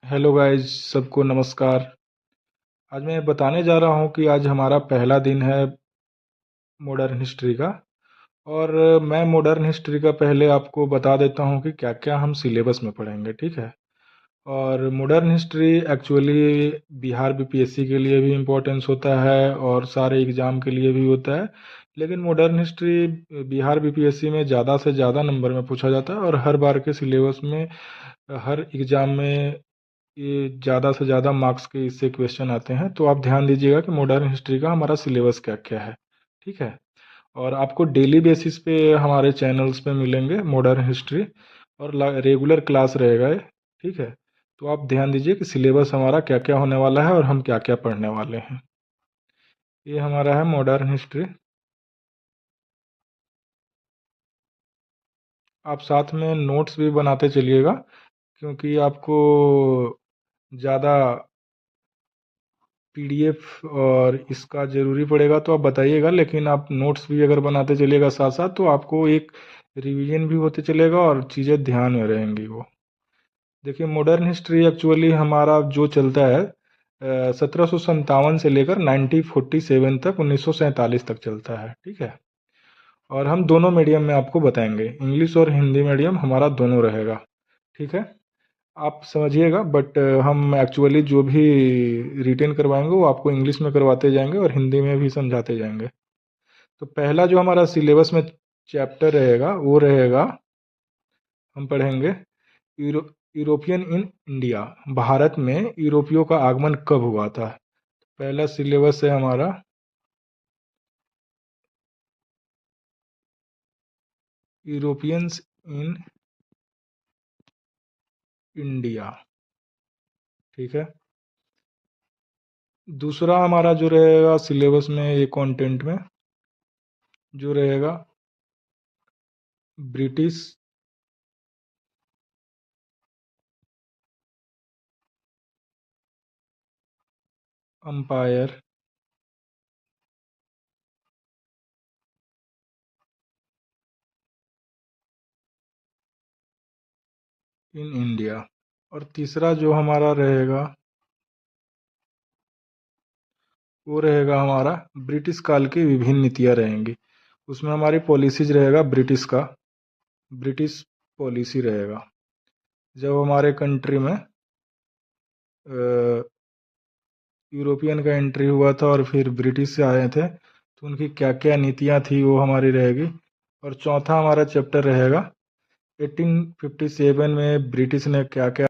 Hello guys, सबको नमस्कार। आज मैं बताने जा रहा हूँ कि आज हमारा पहला दिन है मॉडर्न हिस्ट्री का। और मैं मॉडर्न हिस्ट्री का पहले आपको बता देता हूँ कि क्या क्या हम सिलेबस में पढ़ेंगे, ठीक है। और modern history actually Bihar BPSC के लिए भी इम्पोर्टेंस होता है और सारे एग्ज़ाम के लिए भी होता है। लेकिन मॉडर्न हिस्ट्री बिहार बीपीएससी में ज़्यादा से ज़्यादा नंबर में पूछा जाता है और हर बार के सिलेबस में हर एग्ज़ाम में ये ज़्यादा से ज़्यादा मार्क्स के इससे क्वेश्चन आते हैं। तो आप ध्यान दीजिएगा कि मॉडर्न हिस्ट्री का हमारा सिलेबस क्या क्या है, ठीक है। और आपको डेली बेसिस पे हमारे चैनल्स पे मिलेंगे मॉडर्न हिस्ट्री और रेगुलर क्लास रहेगा ये, ठीक है। तो आप ध्यान दीजिए कि सिलेबस हमारा क्या क्या होने वाला है और हम क्या क्या पढ़ने वाले हैं। ये हमारा है मॉडर्न हिस्ट्री। आप साथ में नोट्स भी बनाते चलिएगा, क्योंकि आपको ज़्यादा पीडीएफ और इसका ज़रूरी पड़ेगा तो आप बताइएगा, लेकिन आप नोट्स भी अगर बनाते चलिएगा साथ साथ तो आपको एक रिवीजन भी होते चलेगा और चीज़ें ध्यान में रहेंगी वो। देखिए, मॉडर्न हिस्ट्री एक्चुअली हमारा जो चलता है 1757 से लेकर 1947 तक, 1947 तक चलता है, ठीक है। और हम दोनों मीडियम में आपको बताएंगे, इंग्लिश और हिंदी मीडियम हमारा दोनों रहेगा, ठीक है। आप समझिएगा, बट हम एक्चुअली जो भी रिटेन करवाएंगे वो आपको इंग्लिश में करवाते जाएंगे और हिंदी में भी समझाते जाएंगे। तो पहला जो हमारा सिलेबस में चैप्टर रहेगा वो रहेगा, हम पढ़ेंगे euro European in India. Bharat में यूरोपियों का आगमन कब हुआ था। पहला सिलेबस है हमारा यूरोपियंस इन इंडिया, ठीक है। दूसरा हमारा जो रहेगा सिलेबस में, ये कंटेंट में जो रहेगा, ब्रिटिश अंपायर इन इंडिया। और तीसरा जो हमारा रहेगा वो रहेगा हमारा ब्रिटिश काल की विभिन्न नीतियाँ रहेंगी। उसमें हमारी पॉलिसीज रहेगा ब्रिटिश का, ब्रिटिश पॉलिसी रहेगा। जब हमारे कंट्री में यूरोपियन का एंट्री हुआ था और फिर ब्रिटिश से आए थे तो उनकी क्या क्या नीतियाँ थी वो हमारी रहेगी। और चौथा हमारा चैप्टर रहेगा 1857 में ब्रिटिश ने क्या क्या